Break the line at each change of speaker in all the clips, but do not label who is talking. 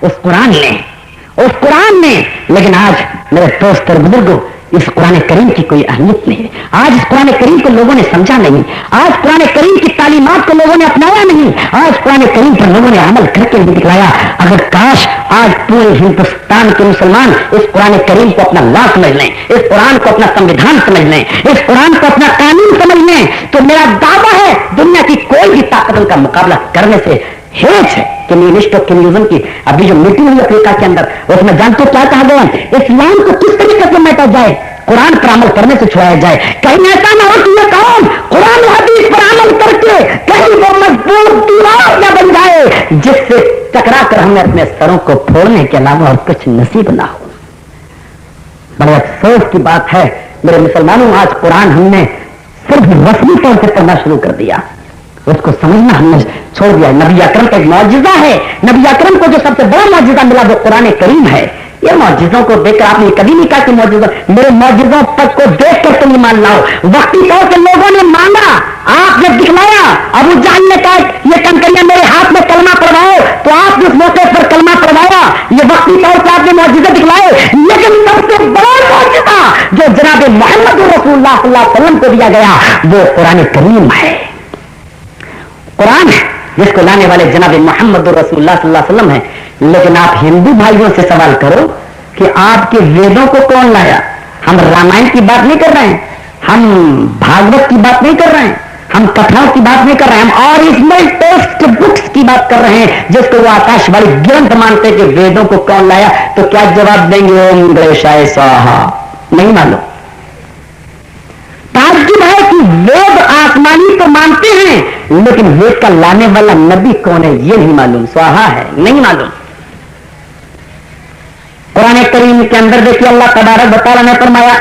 उस कुरान ने। लेकिन आज मेरे दोस्त और बुजुर्गों, इस कुरान करीम की कोई अहमियत नहीं है। आज इस कुरान करीम को लोगों ने समझा नहीं, आज कुरान करीम की तालीमात को लोगों ने अपनाया नहीं, आज कुरान करीम पर लोगों ने अमल करके नहीं दिखलाया। अगर काश आज पूरे हिंदुस्तान के मुसलमान इस कुरान करीम को अपना ला समझ लें, इस कुरान को अपना संविधान समझ लें, इस कुरान को अपना कानून समझ लें, तो मेरा दावा है दुनिया की कोई भी ताकत उनका मुकाबला करने से हेज है। कम्युनिस्ट और कम्युनिज्म की अभी जो मीटिंग हुई अफ्रीका के अंदर, उसमें जानते क्या कहा गया? इस्लाम को किस तरीके से मेटा जाए, कुरान पर अमल करने से छुड़ाया जाए। कहीं ऐसा ना हो कि ये कौम कुरान हदीस पर अमल करके कहीं वो मजबूत दीवार न बन जाए जिससे टकरा कर हमें अपने सरों को फोड़ने के अलावा और कुछ नसीब ना हो। बड़े अफसोस की बात है मेरे मुसलमानों, आज कुरान हमने सिर्फ रस्मी तौर से पढ़ना शुरू कर दिया, उसको समझना हमने छोड़ दिया। नबी अकरम का एक मौजूदा है, नबी अकरम को जो सबसे बड़ा मौजूदा मिला वो कुरान करीम है। ये मौजूदों को देखकर आपने कभी नहीं कहा कि मौजूदा, मेरे मौजूदों पर को देखकर तुम ईमान लाओ। वक्ती तौर से लोगों ने मांगा, आपने दिखलाया। अबू जहल ने कहा ये कंकरियां मेरे हाथ में कलमा पढ़वाओ, तो आपने उस मौके पर कलमा पढ़वाया। ये वक्ती तौर से आपने मौजूदा दिखलाए, लेकिन सबसे बड़ा मौजूदा जो जनाब मोहम्मद रसूलुल्लाह सल्लल्लाहु अलैहि वसल्लम को दिया गया वो कुरान करीम है। कुरान है जिसको लाने वाले जनाब मोहम्मद रसूलुल्लाह सल्लल्लाहु अलैहि वसल्लम है। लेकिन आप हिंदू भाइयों से सवाल करो कि आपके वेदों को कौन लाया? हम रामायण की बात नहीं कर रहे हैं, हम भागवत की बात नहीं कर रहे हैं, हम कथाओं की बात नहीं कर रहे हैं, हम ओरिजिनल टेक्स्ट बुक्स की बात कर रहे हैं जिसको वो आकाशवाणी ग्रंथ मानते कि वेदों को कौन लाया। तो क्या जवाब देंगे? ओम गणेशाय स्वाहा। नहीं मालूम। ताज्जुब है कि वेद आसमानी तो मानते हैं लेकिन वेद का लाने वाला नबी कौन है ये नहीं मालूम। स्वाहा है, नहीं मालूम। कुरान करीम के अंदर देखिए अल्लाह तबारक व तआला ने फरमाया,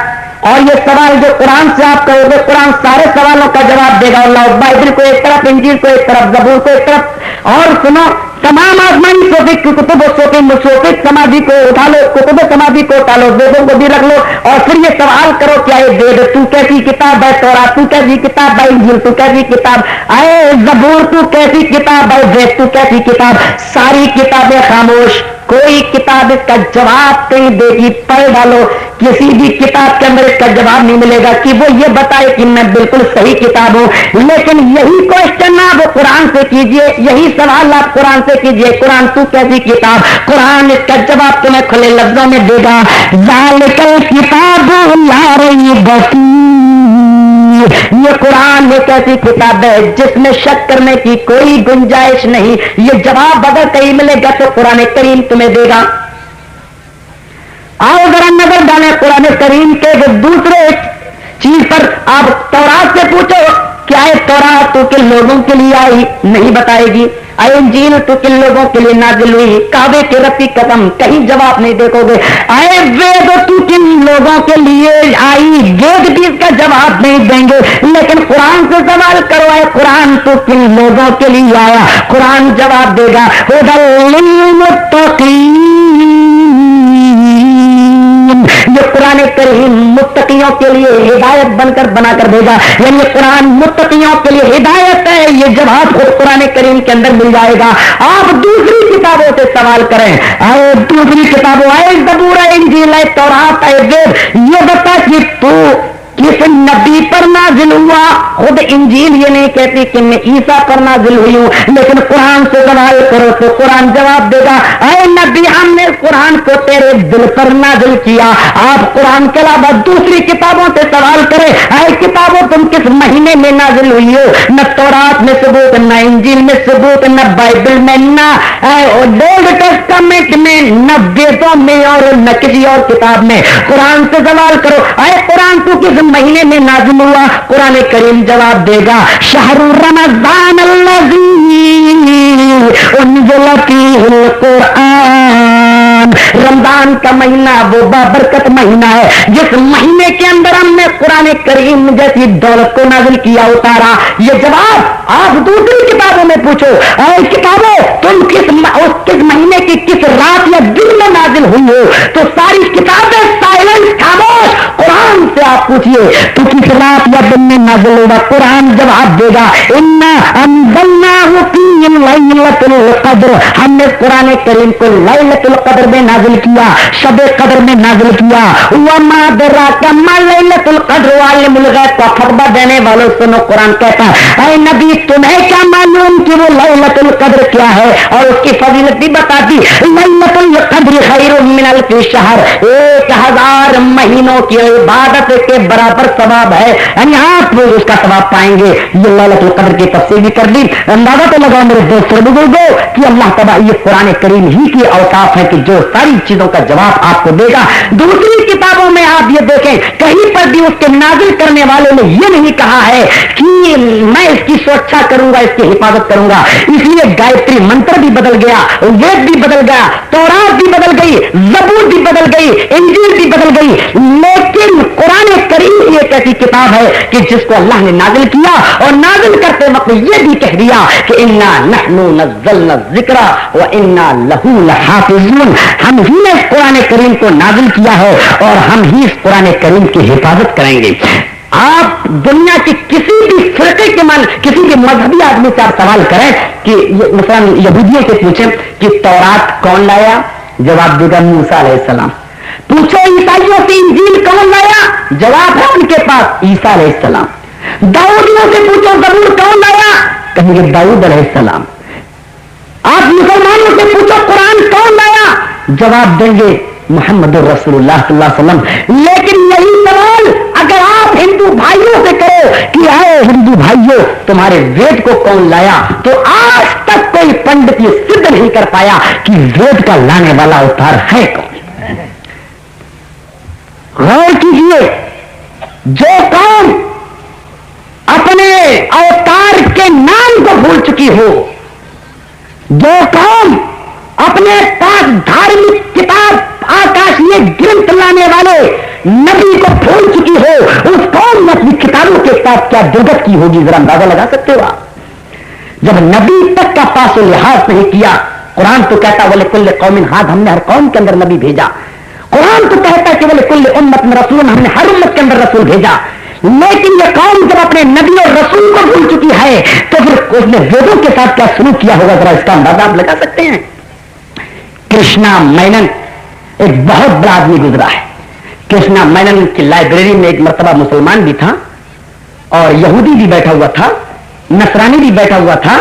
और ये सवाल जो कुरान से आप कहोगे, कुरान सारे सवालों का जवाब देगा। अल्लाह बाइबल को एक तरफ, इंजील को एक तरफ, जबूर को एक तरफ, और सुनो तमाम आसमानी सोफिक कुतुब सोफिक समाधि को उठा लो, कुतुब समाधि को उठा लो, वेदों को भी रख लो, और फिर ये सवाल करो क्या ये वेद तू कैसी किताब है, तौरात तू कैसी किताब है, इंजील तू कैसी किताब है, जबूर तू कैसी किताब है, वेद तू कैसी किताब। सारी किताबें खामोश, कोई किताब इसका जवाब नहीं देगी। पढ़ डालो, किसी भी किताब के अंदर इसका जवाब नहीं मिलेगा कि वो ये बताए कि मैं बिल्कुल सही किताब हूं। लेकिन यही क्वेश्चन आप कुरान से कीजिए, यही सवाल आप कुरान से कीजिए, कुरान तू कैसी किताब, कुरान इसका जवाब तुम्हें खुले लफ्जों में देगा। ज़ालिकल किताबु ला रैब फीह, ये कुरान एक ऐसी किताब है जिसमें शक करने की कोई गुंजाइश नहीं। ये जवाब अगर कहीं मिलेगा तो कुरान करीम तुम्हें देगा। आओ जरा नजर डालें कुरान करीम के दूसरे चीज पर। आप तौरात से पूछो क्या है तौरात तो किन लोगों के लिए आई, नहीं बताएगी। इंजील तो किन लोगों के लिए नाजिल हुई, काबे के रब की कसम कहीं जवाब नहीं देखोगे। आए वेद तो किन लोगों के लिए आई, वेद भी इसका जवाब नहीं देंगे। लेकिन कुरान से सवाल करो, आए कुरान तो किन लोगों के लिए आया, कुरान जवाब देगा। ये कुरान करीम मुत्तकियों के लिए हिदायत बनकर बनाकर भेजा, यानी कुरान मुत्तकियों के लिए हिदायत है। ये जवाब खुद कुरान करीम के अंदर मिल जाएगा। आप दूसरी किताबों से सवाल करें, आए दूसरी किताबों, आए जबूर, इंजील, तौरात, वेद, ये बता कि तू किस नबी पर नाजिल हुआ। खुद इंजील ये नहीं कहती कि मैं ईसा पर नाजिल हुई हूं, लेकिन कुरान से सवाल करो तो कुरान जवाब देगा। ऐ नबी, हमने कुरान को तेरे दिल पर नाजिल किया। आप कुरान के अलावा दूसरी किताबों से सवाल करें, ऐ किताबों तुम किस महीने में नाजिल हुई हो। न तौरात में सबूत, न इंजील में सबूत, न बाइबल में, न ओल्ड टेस्टामेंट में, न वेदों में, और न किसी और किताब में। कुरान से सवाल करो, ऐ कुरान तू किस महीने में नाज़िल हुआ। कुरान करीम जवाब देगा, शहरु रमज़ान अल्लज़ी उन्ज़िला फ़ीहिल कुरान। रमजान का महीना वो बाबरकत महीना है जिस महीने के अंदर हमने कुरान करीम जैसी दौलत को नाज़िल किया, उतारा। ये जवाब आप दूसरी किताबों में पूछो, अरे किताबों तुम किस महीने की किस रात या दिन में नाज़िल हुई हो, तो सारी किताबें साइलेंस, खामोश। कुरान से आप पूछिए तो किस रात या दिन में नाज़िल होगा, कुरान जवाब देगा। इन्ना अंज़लनाहु फी लैलतुल क़द्र, हमने कुरान करीम को लैलतुल क़द्र में नाजिल किया, शब कद्र में नाजिल किया। वमा अदराका मा लैलतुल क़द्र, वालिमुल गैब का फतवा देने वालों सुनो, कुरान कहता है ऐ नबी तुम्हें क्या मालूम कि वो लैलतुल क़द्र क्या है, और उसकी फजीलत भी बता दी। लैलतुल क़द्र खैरुम मिन अल्फि शहर, 1000 महीनों की इबादत के बराबर सवाब है, यानी आप लोग उसका सवाब पाएंगे। ये लैलतुल क़द्र की तफसीर भी कर दी। अंदाजा तो लगाओ मेरे दोस्तों बुजुर्गों कि अल्लाह तआला, ये कुरान करीम ही की औसाफ है कि जो सारी चीजों का जवाब आपको देगा। दूसरी किताबों में आप ये देखें, कहीं पर भी उसके नाजिल करने वाले ने ये नहीं कहा है कि मैं इसकी सुरक्षा करूंगा, इसकी हिफाजत करूंगा। इसलिए गायत्री मंत्र भी बदल गया, वेद भी बदल गया, तौरात भी बदल गई, ज़बूर भी बदल गई, इंजील भी बदल गई, लेकिन कुरान करीम एक ऐसी किताब है कि जिसको अल्लाह ने नाजिल किया और नाजिल करते वक्त ये भी कह दिया कि इन्ना नहनु नज़्ज़लना ज़िक्रा व इन्ना लहू लहाफ़िज़ून, हम ही ने इस कुरान करीम को नाजिल किया है और हम ही इस कुरान करीम की हिफाजत करेंगे। आप दुनिया की किसी भी फिरके के मान, किसी भी मजहबी आदमी से आप सवाल करें कि मसलन यहूदियों से पूछें कि तौरात कौन लाया, जवाब देगा मूसा अलैहिस्सलाम। पूछो ईसाइयों से इंजील कौन लाया, जवाब है उनके पास ईसा अलैहिस्सलाम। दाऊदियों से पूछो ज़बूर कौन लाया, कहेंगे दाऊद अलैहिस्सलाम। आप मुसलमानों से पूछो कुरान कौन लाया, जवाब देंगे मुहम्मद रसूलुल्लाह सल्लल्लाहु अलैहि वसल्लम। लेकिन यही सवाल अगर आप हिंदू भाइयों से करो कि आओ हिंदू भाइयों तुम्हारे वेद को कौन लाया, तो आज तक कोई पंडित ये सिद्ध नहीं कर पाया कि वेद का लाने वाला अवतार है कौन। गौर कीजिए, जो कौम अपने अवतार के नाम को भूल चुकी हो, जो कौम अपने पास धार्मिक किताब आकाशीय ग्रंथ लाने वाले नबी को भूल चुकी हो, उस कौम ने अपनी किताबों के साथ क्या दुर्गत की होगी, जरा अंदाजा लगा सकते हो आप। जब नबी तक का पास लिहाज नहीं किया, कुरान तो कहता वले कुल्ले कौमिन हाद, हमने हर कौम के अंदर नबी भेजा। कुरान तो कहता है कि वले कुल्ले उम्मत में रसूल, हमने हर उम्मत के अंदर रसूल भेजा। लेकिन यह कौम जब अपने नबी और रसूल को भूल चुकी है तो फिर उसने वेदों के साथ क्या शुरू किया होगा, जरा इसका अंदाजा आप लगा सकते हैं। कृष्णा मेनन एक बहुत बड़ा आदमी गुजरा है। कृष्णा मेनन की लाइब्रेरी में एक मर्तबा मुसलमान भी था और यहूदी भी बैठा हुआ था, नसरानी भी बैठा हुआ था।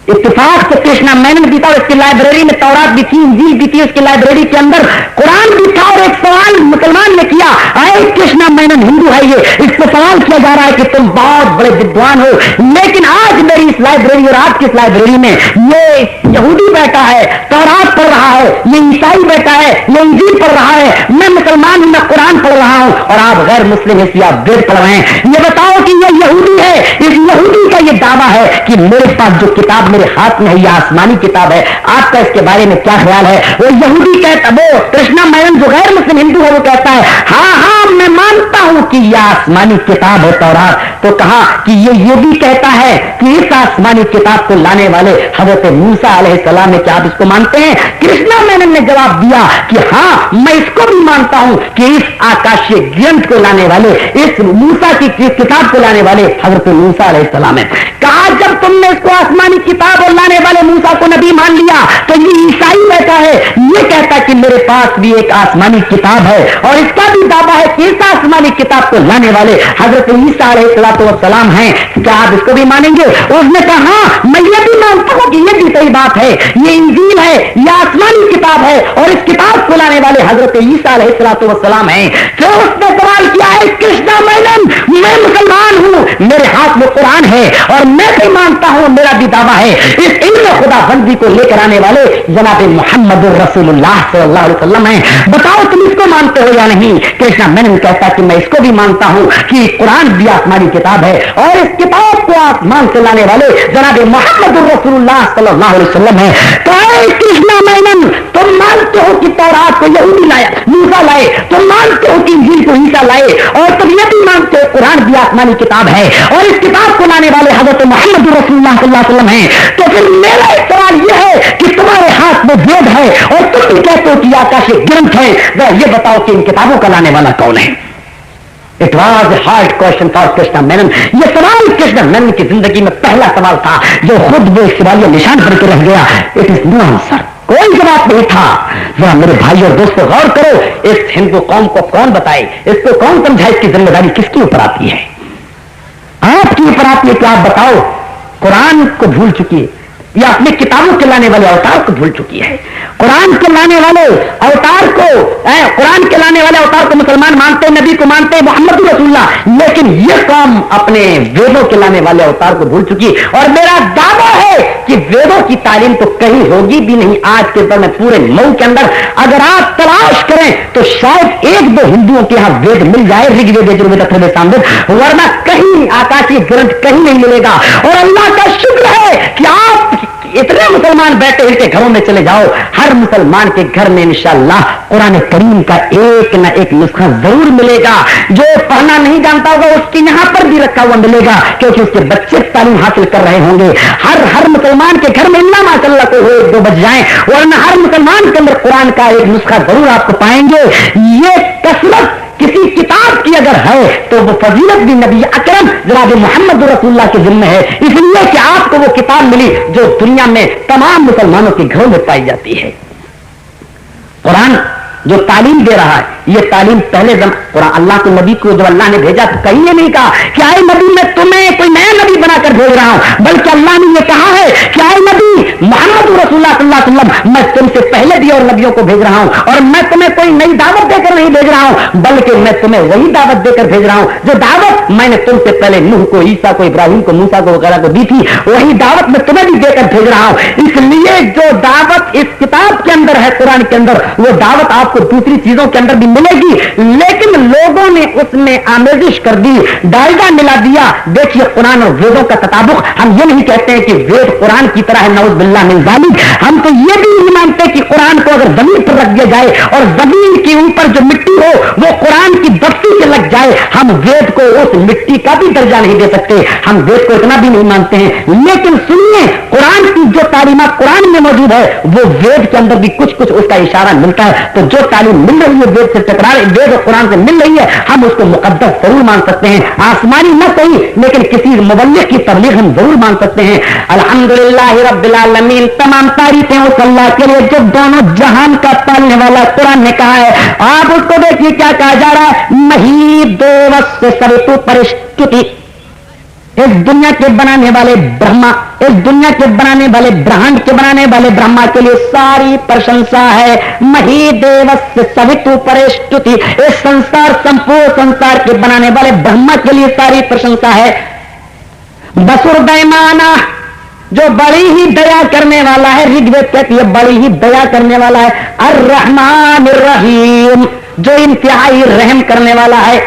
इत्तेफाक से कृष्णा मेनन भी था और इसकी लाइब्रेरी में तौरात भी थी, इंजील भी थी, उसकी लाइब्रेरी के अंदर कुरान भी था। और एक सवाल मुसलमान ने किया, अरे कृष्णा मेनन हिंदू है, ये इसको सवाल किया जा रहा है कि तुम बहुत बड़े विद्वान हो, लेकिन आज मेरी इस लाइब्रेरी और आपकी इस लाइब्रेरी में ये यहूदी बैठा है, तौरात पढ़ रहा है, ये ईसाई बैठा है, ये इंजील पढ़ रहा है, मैं मुसलमान हूं, मैं कुरान पढ़ रहा हूं और आप गैर मुस्लिम इसलिए आप वेद पढ़ रहे हैं। ये बताओ कि ये यहूदी है, इस यहूदी का ये दावा है कि मेरे पास जो किताब मेरे हाथ में है यह आसमानी किताब है। आपका इसके बारे में क्या ख्याल है? वो यहूदी कहता, वो कृष्णा मेनन जो गैर मुस्लिम हिंदू है वो कहता है हाँ हाँ मैं मानता हूं कि यह आसमानी किताब है तौरात। तो कहा कि ये भी कहता है कि इस आसमानी किताब को लाने वाले हजरत मूसा अलैहिस्सलाम है, क्या आप इसको मानते हैं? कृष्णा मेनन ने जवाब दिया कि हाँ मैं इसको भी मानता हूं कि इस आकाशीय ग्रंथ को लाने वाले, इस मूसा की किताब को लाने वाले हजरत मूसा अलैहिस्सलाम है। कहा जब तुमने इसको आसमानी किताब और लाने वाले मूसा को नबी मान लिया तो ये ईसाई बैठा है, ये कहता है कि मेरे पास भी एक आसमानी किताब है और इसका भी दावा है कि इस आसमानी किताब को लाने वाले हजरत ईसा अलैहिस्सलाम हैं, क्या आप इसको भी मानेंगे? उसने कहा हाँ मैं ये भी मानता हूं कि ये भी सही बात है, ये इंजील है, ये आसमानी किताब है और इस किताब को लाने वाले हजरत ईसा अलैहिस्सलाम हैं। फिर उसने सवाल किया है कृष्णा मेनन, मैं मुसलमान हूं, मेरे हाथ में कुरान है और मैं भी मानता हूं, मेरा भी दावा है इस इल्म खुदा बंदी को लेकर आने वाले जनाब मोहम्मद रसूलुल्लाह सल्लल्लाहु अलैहि वसल्लम हैं। बताओ तुम इसको मानते हो या नहीं? कृष्णा मेनन कहता कि मैं इसको भी मानता हूं कि कुरान भी आसमानी किताब है और इस किताब को आसमान से लाने वाले जनाब मोहम्मद रसूलुल्लाह सल्लल्लाहु अलैहि वसल्लम है। तो कृष्णा मेनन तुम मानते हो कि तौरात को यहूदी लाया, मूसा लाए, तुम मानते हो कि इंजील को ईसा लाए और तुम ये भी मानते हो कुरान भी आसमानी किताब है और इस किताब को लाने वाले हजरत मोहम्मद रसूलुल्लाह सल्लल्लाहु अलैहि वसल्लम हैं। तो फिर मेरा एक सवाल यह है कि तुम्हारे हाथ में वेद है और तुम भी कहते हो कि आकाशीय ग्रंथ है, ये बताओ कि इन किताबों का लाने वाला कौन है? It was a hard question for Krishna Menon. ये सवाल कृष्ण मेनन की जिंदगी में पहला सवाल था जो खुद वो सवालिया निशान बन के रह गया। इट इज नो आंसर, कोई जवाब नहीं था। जरा मेरे भाई और दोस्तों गौर करो, इस हिंदू कौम को कौन बताए, इसको कौन समझाए, इसकी जिम्मेदारी किसके ऊपर आती है? आपके ऊपर आती है कि आप बताओ कुरान को भूल चुकी है या अपनी किताबों के लाने वाले अवतार को भूल चुकी है? कुरान के लाने वाले अवतार को, कुरान के लाने वाले अवतार को मुसलमान मानते, नबी को मानते, मोहम्मद रसूलुल्लाह, लेकिन यह कौम अपने वेदों के लाने वाले अवतार को भूल चुकी। और मेरा दावा है कि वेदों की तालीम तो कहीं होगी भी नहीं आज के दौर में पूरे मऊ के अंदर। अगर आप तलाश करें तो शायद एक दो हिंदुओं के यहां वेद मिल जाए, ऋग्वेद, यजुर्वेद, अथर्ववेद, सामवेद, वरना कहीं आकाशीय ग्रंथ कहीं नहीं मिलेगा। और अल्लाह का शुक्र है कि आप इतने मुसलमान बैठे इनके घरों में चले जाओ, हर मुसलमान के घर में इंशाअल्लाह कुरान करीम का एक ना एक नुस्खा जरूर मिलेगा। जो पढ़ना नहीं जानता होगा उसके यहां पर भी रखा हुआ मिलेगा, क्योंकि उसके बच्चे तालीम हासिल कर रहे होंगे। हर मुसलमान के घर में इल्ला माशाअल्लाह को एक दो बच जाए, वरना हर मुसलमान के अंदर कुरान का एक नुस्खा जरूर आपको पाएंगे। ये कसरत किसी किताब की अगर है तो वो फजीलत भी नबी अकरम जनाब मोहम्मद रसूलुल्लाह के जिम्मे है, इसलिए कि आपको वो किताब मिली जो दुनिया में तमाम मुसलमानों के घरों में पाई जाती है। कुरान जो तालीम दे रहा है, ये तालीम पहले कुरान अल्लाह के नबी को जब अल्लाह ने भेजा तो कहीं ये नहीं कहा कि आए नबी मैं तुम्हें कोई नया नबी बनाकर भेज रहा हूं, बल्कि अल्लाह ने ये कहा है कि आए नबी मोहम्मद रसूलुल्लाह सल्लल्लाहु अलैहि वसल्लम, मैं तुमसे पहले भी और नबियों को भेज रहा हूं, और मैं तुम्हें कोई नई दावत देकर नहीं भेज रहा हूं, बल्कि मैं तुम्हें वही दावत देकर भेज रहा हूं जो दावत मैंने तुमसे पहले नूह को, ईसा को, इब्राहिम को, मूसा को वगैरह को दी थी, वही दावत मैं तुम्हें भी देकर भेज रहा हूं। इसलिए जो दावत इस किताब के अंदर है, कुरान के अंदर, वो दावत आपको दूसरी चीजों के अंदर भी मिलेगी, लेकिन लोगों ने उसमें आमेजिश कर दी, डालडा मिला दिया। देखिए कुरान और वेदों का तताबुक, हम ये नहीं कहते हैं कि वेद कुरान की तरह है, नऊज़ बिल्लाह मिन ज़ालिक, हम तो ये भी नहीं मानते कि कुरान को अगर जमीन पर रख दिया जाए और जमीन के ऊपर जो मिट्टी हो वो कुरान की दफ्ती से लग जाए, हम वेद को उस मिट्टी का भी दर्जा नहीं दे सकते, हम वेद को इतना भी नहीं मानते हैं। लेकिन सुनिए, कुरान की जो तालीमात कुरान में मौजूद है वो वेद के अंदर भी कुछ कुछ उसका इशारा मिलता है। तो जो तालीम मिल रही है वेद से टकरा, वेद और कुरान से मिल रही है, हम उसको मुकद्दस जरूर मान सकते हैं, आसमानी न सही लेकिन किसी मुबल्लिग की तबलीग हम जरूर मान सकते हैं। अल्हम्दुलिल्लाह रब्बिल आलमीन, तमाम तारीफें उस अल्लाह के लिए जो दोनों जहान का पालने वाला। कुरान ने कहा है, आप उसको देखिए क्या कहा जा रहा है, महीदेवस्य सवितु परिष्टुति, इस दुनिया के बनाने वाले ब्रह्मा, इस दुनिया के बनाने वाले ब्रह्मांड के बनाने वाले ब्रह्मा के लिए सारी प्रशंसा है। महीदेवस्य सवितु परिष्टुति, इस संसार, संपूर्ण संसार के बनाने वाले ब्रह्मा के लिए सारी प्रशंसा है। बसुरदैमाना, जो बड़ी ही दया करने वाला है, ऋग्वेद कहती है बड़ी ही दया करने वाला है। अर्रहमानिर रहीम, जो इंतहाई रहम करने वाला है।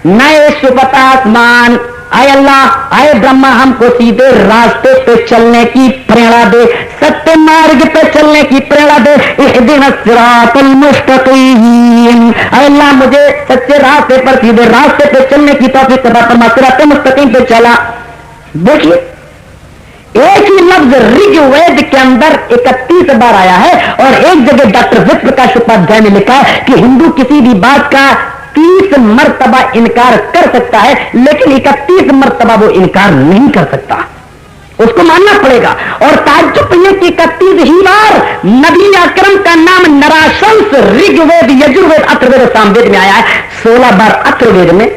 नए सुपता आसमान, आए अल्लाह, आए ब्रह्मा, हमको सीधे रास्ते पे चलने की प्रेरणा दे, सत्य मार्ग पे चलने की प्रेरणा दे। इहदिना सिरातल मुस्तकीम, आए अल्लाह मुझे सच्चे रास्ते पर, सीधे रास्ते पे चलने की तौफीक अता फरमा, सिरात मुस्तकीम पे चला। देखिए एक ही लफ्ज ऋग्वेद के अंदर 31 बार आया है, और एक जगह डॉक्टर विप्रकाश उपाध्याय ने लिखा है कि हिंदू किसी भी बात का 30 मर्तबा इनकार कर सकता है, लेकिन 31 मर्तबा वो इनकार नहीं कर सकता, उसको मानना पड़ेगा। और ताज्जुब ये कि 31 ही बार नबी अकरम का नाम नराशंस ऋग्वेद, यजुर्वेद, अथर्ववेद, सामवेद में आया है। 16 बार अथर्ववेद में,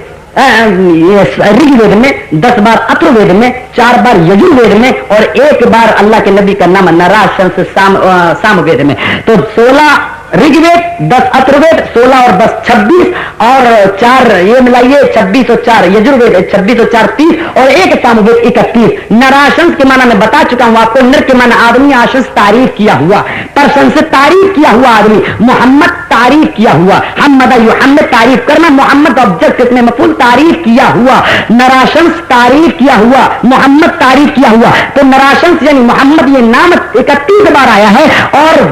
ऋग्वेद में, 10 बार अथर्ववेद में, 4 बार यजुर्वेद में, और 1 बार अल्लाह के नबी का नाम नराशंस सामवेद में। तो 16 ऋग्वेद, 10 अथर्ववेद, 16 और 10 26, और 4 ये मिलाइए 26 और 4 यजुर्वेद, 26 और 4 30, और 1 सामवेद 31। नराशंस के माना मैं बता चुका हूं आपको, नर के माना आदमी, आशंस तारीफ किया हुआ, प्रशंसित तारीफ किया हुआ आदमी, मोहम्मद तारीफ किया हुआ, हमद तारीफ करना, मोहम्मद ऑब्जेक्ट इसमें मफूल, तारीफ किया हुआ, नराशंस तारीफ किया हुआ, मोहम्मद तारीफ किया हुआ। तो नराशंस यानी मोहम्मद ये नाम 31 बार आया है। और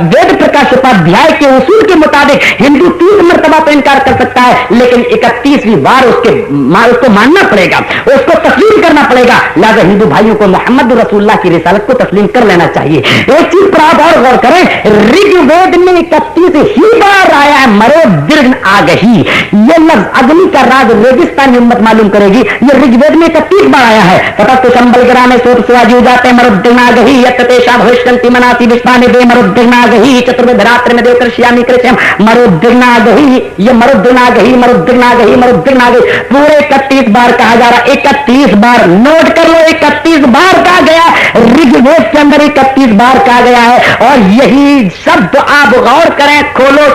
वेद प्रकाश उपाध्याय अध्याय के उसूल के मुताबिक हिंदू 30 मरतबा तो इनकार कर सकता है, लेकिन 31वीं बार उसको मानना पड़ेगा, उसको तस्लीम करना पड़ेगा। लिहाजा हिंदू भाइयों को मोहम्मद रसूलुल्लाह की रिसालत को तस्लीम कर लेना चाहिए। एक चीज पर आप और गौर करें, ऋग्वेद में 31 ही बार आया है मरो दीर्घ आगही। ये लफ्ज अग्नि का राज रेगिस्तानी उम्मत मालूम करेगी, ये ऋग्वेद में 31 बार आया है। तथा तो संबल ग्राम सोच सुवाजी जाते मरुद्दिग्नागही यत्तेषा भविष्यन्ति मनाति विश्वानि दे मरुद्दिग्नागही चतुर्वेद रात्रि में देवकर श्यामी कृष्ण मरुद्दिग्नागही। ये मरुद्दिग्नागही मरुद्दिग्नागही मरुद्दिग्नागही पूरे 31 बार कहा जा रहा है। 31 बार नोट कर लो, 31 बार कहा गया ऋग्वेद के अंदर, 31 बार कहा गया है। और यही शब्द आप गौर करें, खोलो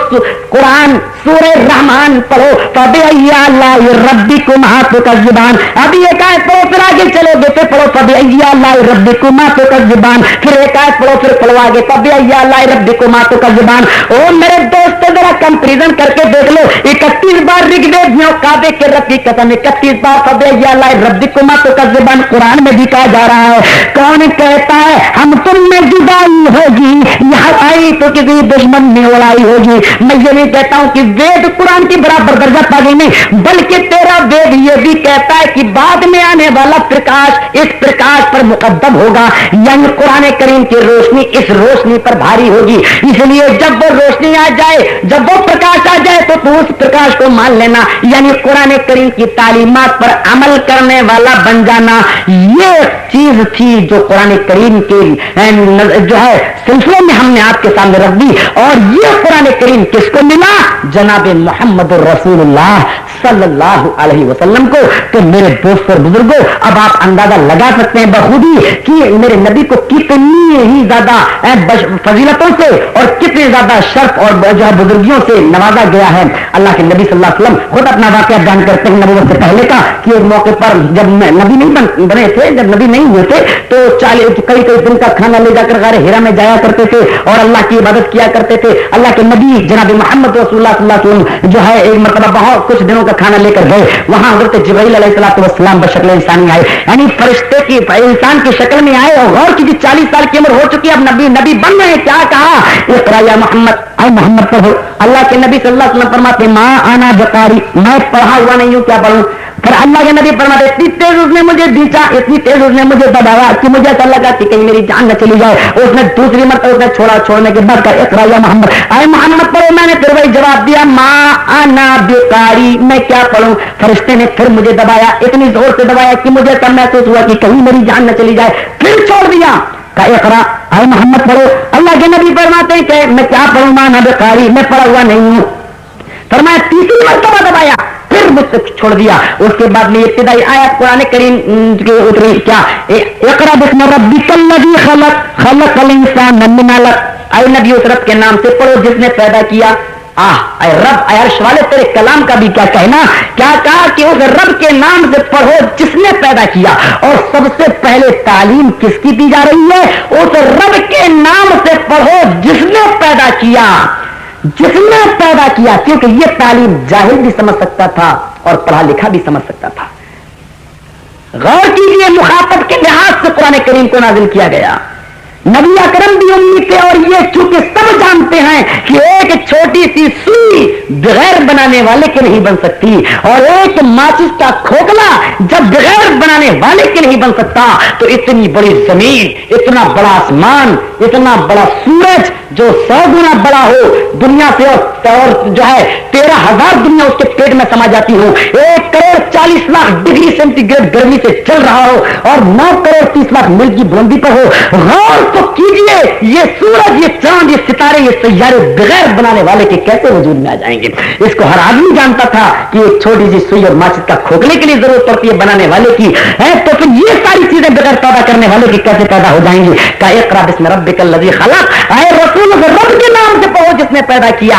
कुरान सूरह रहमान पढ़ो, रब्बिकुम तुकज़्ज़िबान। अभी एक आयत पढ़ो फिर आगे चलोगे, फिर पढ़ो रब्बिकुम तुकज़्ज़िबान, फिर एक आयत पढ़ो फिर पढ़ो आगे रब्बिकुम तुकज़्ज़िबान। ओ मेरे दोस्तों जरा कंपैरिजन करके देख लो, 31 बार ऋग्वेद में काबे के रब की कसम, 31 बार रब्बिकुम तुकज़्ज़िबान कुरान में भी कहा जा रहा है। कौन कहता है हम तुम में जुदाई होगी, यहाँ आई तो किसी दुश्मन में लड़ाई होगी। मैं ये नहीं कहता हूं कि वेद कुरान की बराबर दर्जा पा गई, नहीं, बल्कि तेरा वेद ये भी कहता है कि बाद में आने वाला प्रकाश इस प्रकाश पर मुकद्दम होगा, यानी कुरान करीम की रोशनी इस रोशनी पर भारी होगी। इसलिए जब वो रोशनी आ जाए, जब वो प्रकाश आ जाए तो उस प्रकाश को मान लेना, यानी कुरान करीम की तालीमात पर अमल करने वाला बन जाना। ये चीज थी जो कुरान करीम के जो है सिलसिले में हमने आपके सामने रख दी। और ये कुरान करीम किसको मिला? जनाब मोहम्मद रसूलुल्लाह सल्लल्लाहु अलैहि वसल्लम को। तो मेरे दोस्त और बुजुर्गों, अब आप अंदाजा लगा सकते हैं बखूबी कि मेरे नबी को कितनी ही ज्यादा फजीलतों से और कितने ज्यादा शर्फ और जो है बुजुर्गियों से नवाजा गया है। अल्लाह के नबी सल्लल्लाहु अलैहि वसल्लम खुद अपना वाकया बयान करते हैं नबूवत से पहले का, कि एक मौके पर जब नबी नहीं बने थे, जब नबी नहीं हुए थे, तो कई दिन का खाना ले जाकर गारे हिरा में जाया करते थे और अल्लाह की इबादत किया करते थे। अल्लाह के नबी जनाब मोहम्मद रसूलुल्लाह सल्लल्लाहु अलैहि वसल्लम जो है एक मरतबा बहुत कुछ दिनों का खाना लेकर गए। वहां हजरत जिब्रील अलैहिस्सलाम बशक्ल इंसानी आए, यानी फरिश्ते की इंसान की शक्ल में आए और गौर की 40 साल की उम्र हो चुकी है, अब नबी बन रहे। क्या कहा? इक़रा या मोहम्मद, ऐ मोहम्मद पढ़ो। अल्लाह के नबी सल्लल्लाहु अलैहि वसल्लम फरमाते मां आना बकारी, मैं पढ़ा हुआ नहीं हूं, क्या पढ़ूं? फिर अल्लाह के नबी फरमाते इतनी तेज उसने मुझे खींचा, इतनी तेज उसने मुझे दबाया कि मुझे ऐसा लगा कि कहीं मेरी जान न चली जाए। उसने दूसरी मरतबा उसने छोड़ने के बाद कहा इक़रा या मोहम्मद, ऐ मोहम्मद पढ़ो। मैंने फिर वही जवाब दिया मां आना बेकारी, मैं क्या पढ़ूं? फरिश्ते ने फिर मुझे दबाया, इतनी जोर से दबाया कि मुझे ऐसा महसूस हुआ कि कहीं मेरी जान न चली जाए। फिर छोड़ दिया, कहा इक़रा, ऐ मोहम्मद पढ़ो। अल्लाह के नबी फरमाते हैं कि मैं क्या पढ़ूं? मां आना बेकारी, मैं पढ़ा हुआ नहीं हूं। फरमाया तीसरी मरतबा दबाया, फिर मुझसे छोड़ दिया। उसके बाद में इब्तिदाई आयत कुरान करीम की उतरी, क्या? इक़रा बिस्मि रब्बिकल्लज़ी खलक़, खलक़ल इंसान मिन अलक़। ऐ नबी उस रब के नाम से पढ़ो जिसने पैदा किया। ऐ रब, अर्श वाले तेरे कलाम का भी क्या कहना, क्या कहा कि उस रब के नाम से पढ़ो जिसने पैदा किया। और सबसे पहले तालीम किसकी दी जा रही है? उस रब के नाम से पढ़ो जिसने पैदा किया, जिसने पैदा किया। क्योंकि ये तालीम जाहिल भी समझ सकता था और पढ़ा लिखा भी समझ सकता था। गौर कीजिए, मुखातब के लिहाज से कुरान करीम को नाजिल किया गया। नबी अकरम भी उम्मी थे और ये चूंकि सब जानते हैं कि एक छोटी सी सुई बगैर बनाने वाले के नहीं बन सकती, और एक माचिस का खोखला जब बगैर बनाने वाले के नहीं बन सकता, तो इतनी बड़ी जमीन, इतना बड़ा आसमान, इतना बड़ा सूरज जो 100 गुना बड़ा हो दुनिया से, और जो है 13,000 दुनिया उसके पेट में समा जाती हो, 1 करोड़ 40 लाख डिग्री सेंटीग्रेड गर्मी से चल रहा हो, और 9 करोड़ 30 लाख मील की बुलंदी पर हो। गौर तो कीजिए, ये सूरज, ये चांद, ये सितारे, ये सैयारे बगैर बनाने वाले के कैसे वजूद में आ जाएंगे? इसको हर आदमी जानता था कि एक छोटी सी सुई और माचिस का खोखले के लिए जरूरत पड़ती है बनाने वाले की, है तो फिर ये सारी चीजें बगैर पैदा करने वाले की कैसे पैदा हो जाएंगी? का इक़रा बिस्मि रब्बिकल्लज़ी खलक़, आए रसूल रब के नाम से पढ़ो जिसने पैदा किया,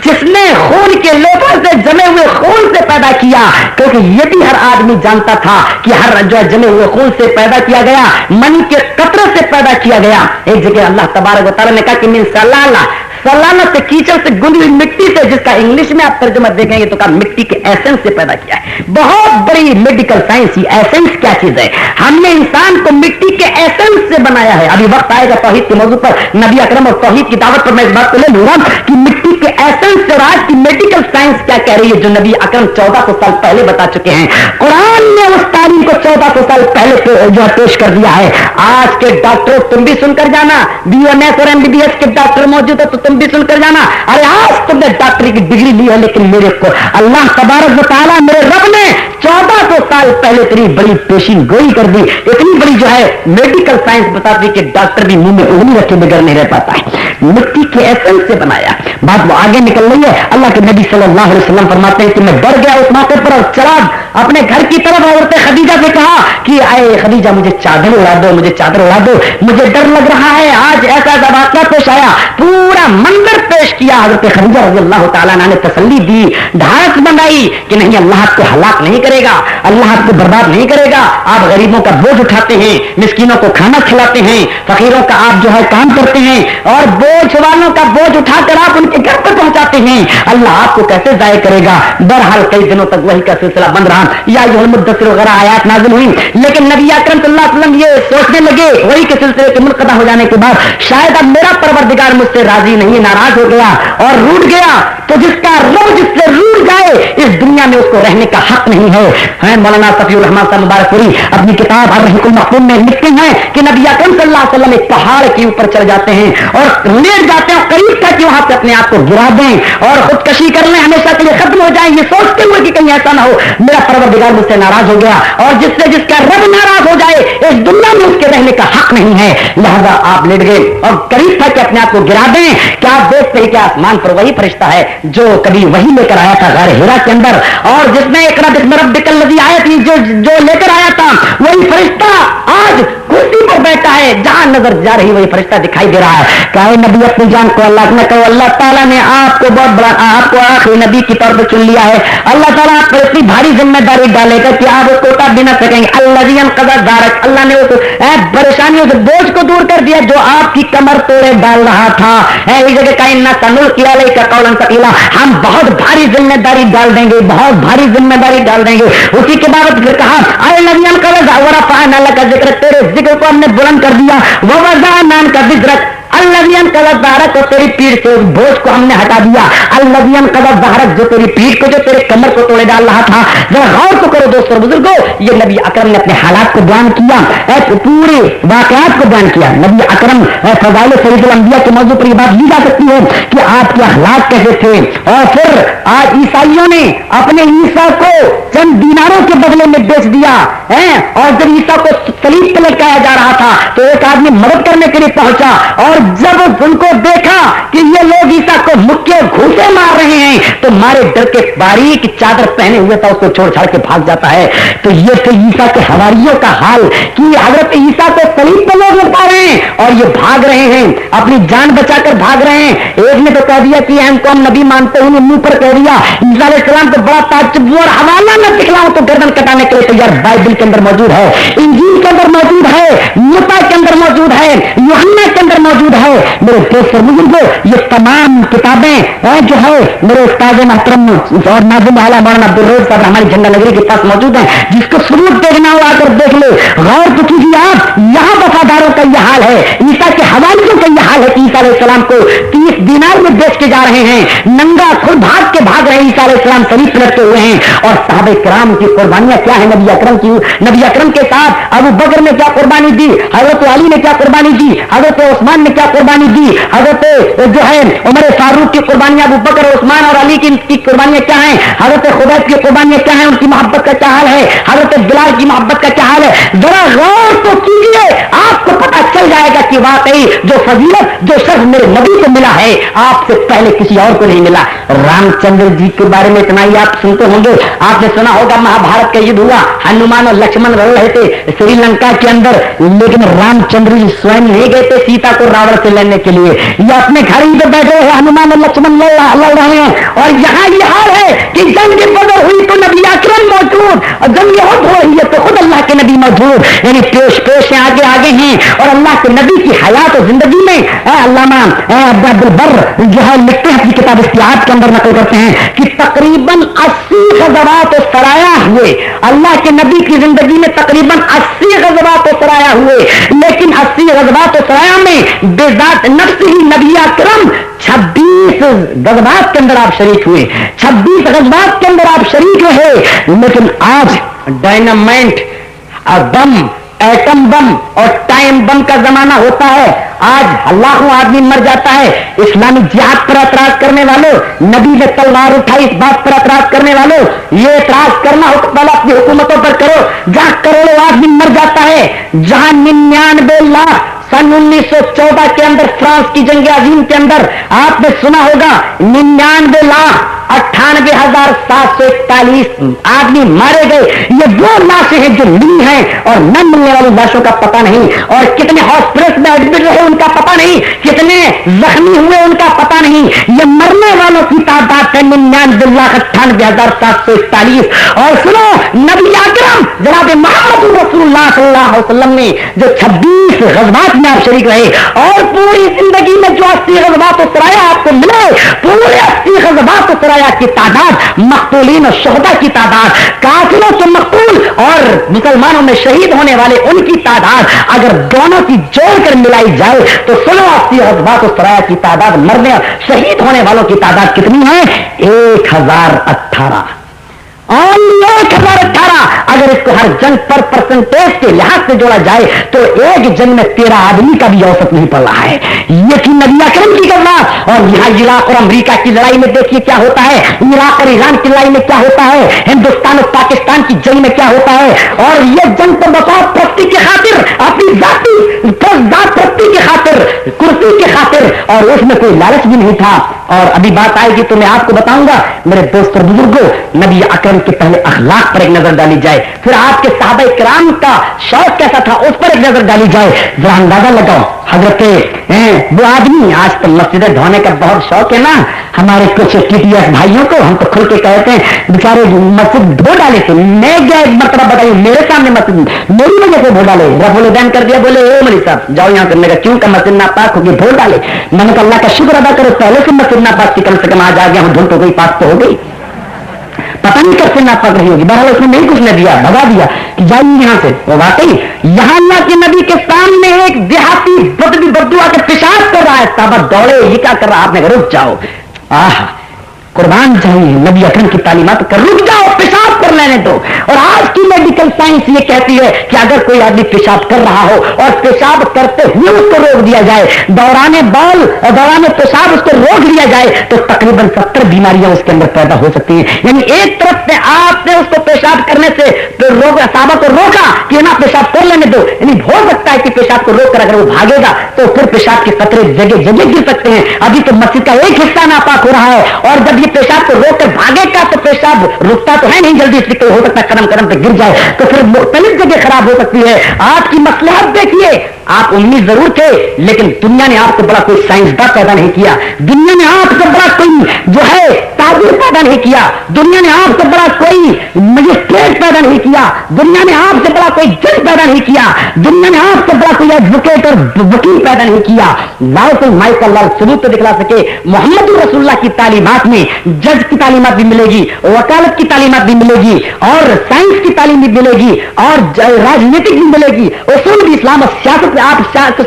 जिसने खून के लोथों से जमे हुए खून से पैदा किया। क्योंकि ये भी हर आदमी जानता था कि हर जो है जमे हुए खून से पैदा किया गया, मनी के कतरे से पैदा किया गया। एक जगह अल्लाह तबारक व तआला ने कहा कि मिन सलाला, सलाना से कीचड़ से गुंदी हुई मिट्टी से, जिसका इंग्लिश में आप तर्जुमा देखेंगे तो कहा मिट्टी के एसेंस से पैदा किया है। बहुत बड़ी मेडिकल साइंस। ही एसेंस क्या चीज है? हमने इंसान को मिट्टी के एसेंस से बनाया है। अभी वक्त आएगा तौहीद के मौजूद पर, नबी अकरम और तौहीद की दावत पर मैं इस बात को ले लूंगा कि मिट्टी के एसेंस और आज की मेडिकल साइंस क्या कह रही है, जो नबी अकरम 1400 साल पहले बता चुके हैं। कुरान ने उस तालीम को 1400 साल पहले जो पेश कर दिया है। आज के डॉक्टर तुम भी सुनकर जाना, बीएमएस और एमबीबीएस के डॉक्टर मौजूद है तो तुम भी सुनकर जाना। अरे आज तुमने डॉक्टरी की डिग्री ली है, लेकिन मेरे को अल्लाह तबारक व तआला मेरे रब ने 1400 साल पहले इतनी बड़ी पेशीन गोई कर दी, इतनी बड़ी जो है मेडिकल साइंस बताती कि डॉक्टर भी मुंह में उंगली रखे बगैर नहीं रह पाता है। मिट्टी के एसेंस से बनाया। बात वो आगे निकल रही है। अल्लाह के नबी सल्लल्लाहु अलैहि वसल्लम फरमाते हैं कि मैं डर गया उस मौके पर और चला अपने घर की तरफ। औरत खदीजा से कहा कि आए खदीजा, मुझे चादर उड़ा दो, मुझे चादर उड़ा दो, मुझे डर लग रहा है। आज ऐसा ऐसा वाक़या पेश आया, पूरा मंजर पेश किया। हज़रत खदीजा रज़ियल्लाहु तआला अन्हा ने तसल्ली दी, ढांस बनाई कि नहीं, अल्लाह आपको हलाक नहीं करेगा, अल्लाह आपको बर्बाद नहीं करेगा। आप गरीबों का बोझ उठाते हैं, मिस्कीनों को खाना खिलाते हैं, फकीरों का आप जो है काम करते हैं और बोझ वालों का बोझ उठाकर आप उनके घर पर पहुंचाते हैं। अल्लाह आपको कैसे जाय करेगा। बहरहाल कई दिनों तक वही का सिलसिला बंद रहा, या मुद्दसिर वगैरह आयात नाज़िल हुई। लेकिन नबी अकरम सल्लल्लाहु अलैहि वसल्लम ये सोचने लगे वही के सिलसिले के मुनक़दा हो जाने के बाद, शायद अब मेरा परवरदिगार मुझसे राजी नहीं, नाराज हो गया और रूठ गया, तो जिसका रब जिससे रूठ जाए इस दुनिया में उसको रहने का हक नहीं है। मौलाना सफीउर रहमान साहब मुबारकपुरी अपनी किताब अर्रहिकुल मखदूम में लिखते हैं कि नबी अकरम सल्लल्लाहु अलैहि वसल्लम एक पहाड़ के ऊपर चढ़ जाते हैं और लेट जाते हैं, करीब था कि वहां से अपने आप को गिरा दें और खुदकशी कर लें, हमेशा के लिए खत्म हो जाए, ये सोचते हुए कि कहीं ऐसा ना हो मेरा परवरदिगार मुझसे नाराज हो गया। और जिससे जिसका रब नाराज हो जाए इस दुनिया में उसके रहने का हक नहीं है। लिहाजा आप लेट गए और करीब था कि अपने आप को गिरा दें। क्या आप देखते हैं कि आसमान पर वही फरिश्ता है जो कभी वही लेकर आया था गारे हिरा के अंदर, और जिसने इक़रा बिस्मि रब्बिकल लज़ी आयत जो लेकर आया था वही फरिश्ता आज कुर्सी पर बैठा है। जहां नजर जा रही वही फरिश्ता दिखाई दे रहा है। कहे नबी अपनी जान को अल्लाह ने कहो, अल्लाह ताला ने आपको बहुत बड़ा, आपको आखिरी नबी की तौर पर चुन लिया है। अल्लाह ताला आप पर इतनी भारी जिम्मेदारी डालेगा कि आप उसको उतार भी ना सकेंगे। अल्लाज़ी अनक़ज़ा ज़ारक, अल्लाह ने उस परेशानियों से बोझ को दूर कर दिया जो आपकी कमर तोड़े डाल रहा था। इस जगह का इन्ना तनुल किया का कौलन सकीला, हम बहुत भारी जिम्मेदारी डाल देंगे, बहुत भारी जिम्मेदारी डाल देंगे। उसी के बाद फिर कहा अल्लाज़ी अनक़ज़ा वरफ़अना लका ज़िक्रक, तेरे जिक्र को हमने बुलंद कर दिया। ववज़अना अन्का ज़िक्रक, अल्लाज़ी अनक़ज़ा ज़हरक, और तेरी पीठ से बोझ को हमने हटा दिया। अल्लाज़ी अनक़ज़ा ज़हरक, जो तेरी पीठ को, जो तेरे कमर को तोड़े डाल रहा था। जरा गौर तो करो दोस्तों बुजुर्गों, ये नबी अकरम ने अपने हालात को बयान किया, पूरे वाक़यात को बयान किया। नबी अकरम फ़ज़ाइल सय्यदुल अंबिया के मौजू पर ये बात ली जा सकती है कि आपके हालात कैसे थे। और फिर आज ईसाइयों ने अपने ईसा को चंद दीनारों के बदले में बेच दिया है, और जब ईसा को सलीब पर लटकाया जा रहा था तो एक आदमी मदद करने के लिए पहुंचा, और जब उनको देखा कि ये लोग ईसा को मुक्के घूसे मार रहे हैं तो मारे डर के बारीक चादर पहने हुए था उसको छोड़ छाड़ के भाग जाता है। तो ये थे ईसा के हवारियों का हाल कि हजरत ईसा को सलीब पर लोग लटका रहे हैं और ये भाग रहे हैं, अपनी जान बचाकर भाग रहे हैं। एक ने तो कह दिया कि हमको हम नबी मानते हैं, मुंह पर कह दिया। ईसा अलैहिस्सलाम को बड़ा ताज्जुब, और हवाला न दिखलाऊं तो गर्दन कटाने के लिए तैयार। बाइबल के अंदर मौजूद है, इंजील के अंदर मौजूद है, मूसा के अंदर मौजूद है, यूहन्ना के अंदर मौजूद है। मेरे दोस्त बुजुर्गों, ये तमाम किताबें जो है मेरे उस्ताद मोहतरम और नाज़िम आला मौलाना अब्दुल रऊफ साहब हमारी झंडा नगरी के पास मौजूद है। जिसको सबूत देखना हो आकर देख ले, गौर तो कीजिए आप। यहाँ वफादारों का यह हाल है, ईसा के हवालियों का यह हाल है कि ईसा अलैहिस्सलाम को 30 दीनार में बेच के जा रहे हैं, नंगा खुद भाग के भाग रहे हैं। ईसा अलैहिस्सलाम शरीफ लटके हुए हैं। और साहबे किराम की कुर्बानियां क्या है नबी अकरम की। नबी अकरम के साथ अबू बकर ने क्या कुर्बानी दी, हजरत अली ने क्या कुर्बानी दी, हजरत उस्मान ने क्या कुर्बानी दी, हजरत जो है उमर फारूक की कुर्बानियां, अबू बकर, उस्मान और अली की कुर्बानियां क्या हैं, हजरत खुदैब की कुर्बानियां क्या हैं, उनकी मोहब्बत का क्या हाल है, हजरत बिलाल की मोहब्बत का क्या हाल है। जरा गौर तो कीजिए, आपको पता चल जाएगा कि वाकई जो फजीलत, जो शर्फ मेरे नबी को मिला है आपसे पहले किसी और को नहीं मिला। रामचंद्र जी के बारे में इतना ही आप सुनते होंगे, आपने सुना होगा महाभारत का युद्ध हुआ, हनुमान और लक्ष्मण लड़ रहे थे श्रीलंका के अंदर, लेकिन रामचंद्र जी स्वयं नहीं गए थे सीता को रावण से लड़ने के लिए। ये अपने घर ही पे बैठे हैं, हनुमान और लक्ष्मण लड़ रहे हैं। और यहाँ ये हाल है कि जंग बदर हुई तो नबी अकरम मौजूद, और जंग हो रही है तो खुद अल्लाह के नबी मौजूद। यानी पेश पेश कोशिशें आगे आगे हैं और अल्लाह के नबी की हयात और जिंदगी में अल्लामा अब्दुल बर जो है लिखते हैं अपनी किताब इस्तियाद के अंदर नकल करते हैं कि तकरीबन 80 गज़वात सराया हुए, अल्लाह के नबी की जिंदगी में तकरीबन 80 गज़वात सराया हुए, लेकिन 80 गज़वात सराया में बेजात नफ्स ही नबी अकरम 26 गज़वात के अंदर आप शरीक हुए, 26 गज़वात के अंदर आप शरीक रहे। लेकिन आज डायनामाइट, बम, एटम बम और टाइम बम का जमाना होता है। आज लाखों आदमी मर जाता है। इस्लामी जिहाद पर एतराज करने वालों, नबी ने तलवार उठाई इस बात पर एतराज करने वालों, ये एतराज करना हो तो पहले अपनी हुकूमतों पर करो जहां करोड़ों आदमी मर जाता है, जहां 99 लाख सन 1914 के अंदर फ्रांस की जंग अजीम के अंदर आपने सुना होगा 99,98,741 आदमी मारे गए। ये वो लाशें हैं जो मिली हैं और न मिलने वाली लाशों का पता नहीं, और कितने हॉस्पिटल में एडमिट रहे उनका पता नहीं, कितने जख्मी हुए उनका पता नहीं। ये मरने वालों की तादाद है 99,98,741। और सुनो, नबी अकरम जनाब मोहम्मद रसूलुल्लाह सल्लल्लाहु अलैहि वसल्लम ने जो 26 गज़वात में आप शरीक रहे और पूरी जिंदगी में जो 80 गज़वात सराया आपको मिले, पूरे 80 गज़वात सराया की तादाद, मक़तूलीन और शहदा की तादाद, काफिरों के मक़तूल और मुसलमानों में शहीद होने वाले उनकी तादाद अगर दोनों की जोड़कर मिलाई जाए तो सुनो 80 गज़वात सराया की तादाद, मरने और शहीद होने वालों की तादाद कितनी है? 1018। 1018। अगर इसको हर जंग पर परसेंटेज के लिहाज से जोड़ा जाए तो एक जंग में 13 आदमी का भी औसत नहीं पड़ रहा है। यकीन नबी अकरम की गज़वा। और यहाँ इराक और अमेरिका की लड़ाई में देखिए क्या होता है, इराक और ईरान की लड़ाई में क्या होता है, हिंदुस्तान और पाकिस्तान की जंग में क्या होता है। और ये जंग तो बफात प्रस्ती की खातिर, अपनी जाति प्रस्ती की खातिर, कुर्सी की खातिर, और उसमें कोई लालच भी नहीं था। और अभी बात आएगी तो मैं आपको बताऊंगा मेरे दोस्त और बुजुर्गों, नबी अकरम के पहले अखलाक पर एक नजर डाली जाए, फिर आपके सहाबा इकराम का शौक कैसा था उस पर एक नजर डाली जाए। जरा अंदाजा लगाओ, हजरत वो आदमी, आज तो मस्जिदें धोने का बहुत शौक है ना हमारे कुछ टीटीएस भाइयों को, हम तो खुल के कहते हैं बेचारे मस्जिद धो डाले थे। मैं क्या एक मतलब बताइए, मेरे सामने मस्जिद मेरी वजह से धो डाले, रफुल बैन कर दिया, बोले ओ मौलवी साहब जाओ यहाँ करने का, क्यों का मस्जिद नापाक होगी, धो डाले। मैंने कहा अल्लाह का शुक्र अदा करो, पहले से मस्जिद नापाक थी, कम से कम आज आ गया हूं, धुल तो गई, पाक तो हो गई, पता नहीं कैसे नापाक रही होगी। बहरहाल उसने नहीं कुछ नहीं दिया, भगा दिया कि जाइए यहाँ से। वो वाकई यहाँ अल्लाह के नबी के सामने एक देहाती बद्दुआ के पेशाब कर रहा है, साहब दौड़े, ये क्या कर रहा है, आपने कहा रुक जाओ, आह कुर्बान चाहिए नबी अकरम की तालीमात कर, रुक जाओ पेशाब कर लेने दो। और आज की मेडिकल साइंस ये कहती है कि अगर कोई आदमी पेशाब कर रहा हो और पेशाब करते हुए उसको रोक दिया जाए, दौराने बॉल और दौराने पेशाब उसको रोक दिया जाए तो तकरीबन 70 बीमारियां उसके अंदर पैदा हो सकती हैं। यानी एक तरफ से आपने उसको पेशाब करने से तो साहबा को रोका कि ना पेशाब कर लेने दो, यानी हो सकता है कि पेशाब को रोक कर अगर वो भागेगा तो फिर पेशाब के कतरे जगह जगह गिर सकते हैं। अभी तो मस्जिद का एक हिस्सा नापाक हो रहा है और जब ये पेशाब को रोक कर भागेगा तो पेशाब रुकता तो है नहीं जल्दी, इसलिए हो सकता है कदम कदम पे गिर जाए तो फिर मुख्तलिफ जगह खराब हो सकती है। आपकी मसलहत देखिए, आप उम्मीद जरूर थे लेकिन दुनिया ने आपको बड़ा कोई साइंसदान पैदा नहीं किया, दुनिया ने आपको बड़ा कोई जो है ताजुर पैदा नहीं किया, दुनिया ने आपको बड़ा कोई मजिस्ट्रेट पैदा नहीं किया, दुनिया ने आपसे बड़ा कोई जज पैदा नहीं किया, दुनिया ने आपसे बड़ा कोई एडवोकेट और वकील पैदा नहीं किया। लाओ तो माइक अल्लाह सबूत तो दिखला सके। मोहम्मद रसूलुल्लाह की तालीमात में जज की तालीमात भी मिलेगी, वकालत की तालीमात भी मिलेगी और साइंस की तालीम भी मिलेगी और राजनीतिक भी मिलेगी, उसूल भी इस्लाम और सियासत में। आप सियासत से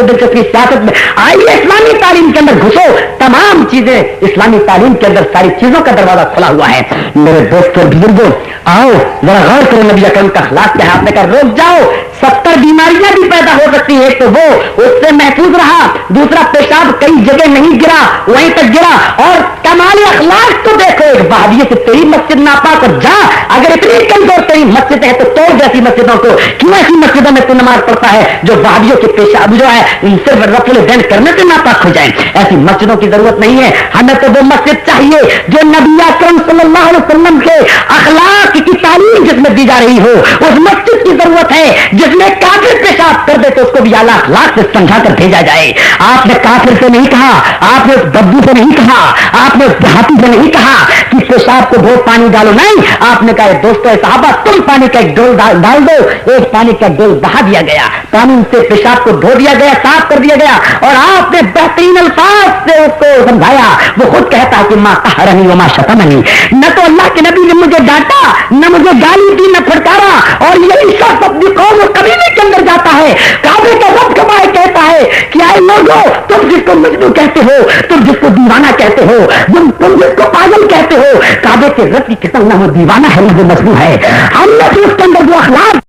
दिलचस्पी, सियासत में आइए, इस्लामी तालीम के अंदर घुसो, तमाम चीजें इस्लामी तालीम के अंदर, सारी चीजों का दरवाजा खुला हुआ है। मेरे दोस्तों बुजुर्गों, आओ जरा गौर करो नबी अकरम का अखलाक क्या है। आपने कहा रुक जाओ, 70 बीमारियां भी पैदा हो सकती है, तो वो उससे महफूज रहा, दूसरा पेशाब कई जगह नहीं गिरा, वहीं तक गिरा। और कमाल अखलाक तो देखो, एक बहादिये से तेरी मस्जिद नापाक और जा, अगर इतनी कमजोर तेरी मस्जिद है तो तोड़ जैसी मस्जिदों को, क्यों ऐसी मस्जिदों में तू नमाज पढ़ता है जो बहादियों के पेशाब जो है सिर्फ रफुल दैन करने से नापाक हो जाए। ऐसी मस्जिदों की जरूरत नहीं है, हमें तो वो मस्जिद चाहिए जो नबी अकरम सल्लल्लाहु अलैहि वसल्लम के अखलाक की तालीम जिसमें दी जा रही हो, उस मस्जिद की जरूरत है जिसमें काफिर पेशाब कर दे तो उसको भी आला अखलाक से समझा कर भेजा जाए। आपने काफिर से नहीं कहा, आपने उस बद्दू से नहीं कहा, आपने उस उसके हाथी ने नहीं कहा कि पेशाब को बहुत पानी डालो, नहीं, आपने कहा दोस्तों साहबा तुम पानी का एक डोल डाल दो। एक पानी का डोल बहा दिया गया, पानी से पेशाब को धो दिया गया, साफ कर दिया गया, और आपने बेहतरीन अल्फाज से उसको समझाया। वो खुद कहता कि माँ कहरनी व माँ शतमनी, न तो अल्लाह के नबी ने मुझे डांटा, न मुझे गाली दी, न फटकारा, और यही शख्स अपनी कौम और कबीले के अंदर जाता है, काबे का रब कमाए कहता है कि आए लोगों, तुम जिसको मजनू कहते हो, तुम जिसको दीवाना कहते हो, तुम जिसको पागल कहते हो, काबे के रब की कसम न वो दीवाना है न वो मजनू है। हमने उसके अंदर जो अखलाक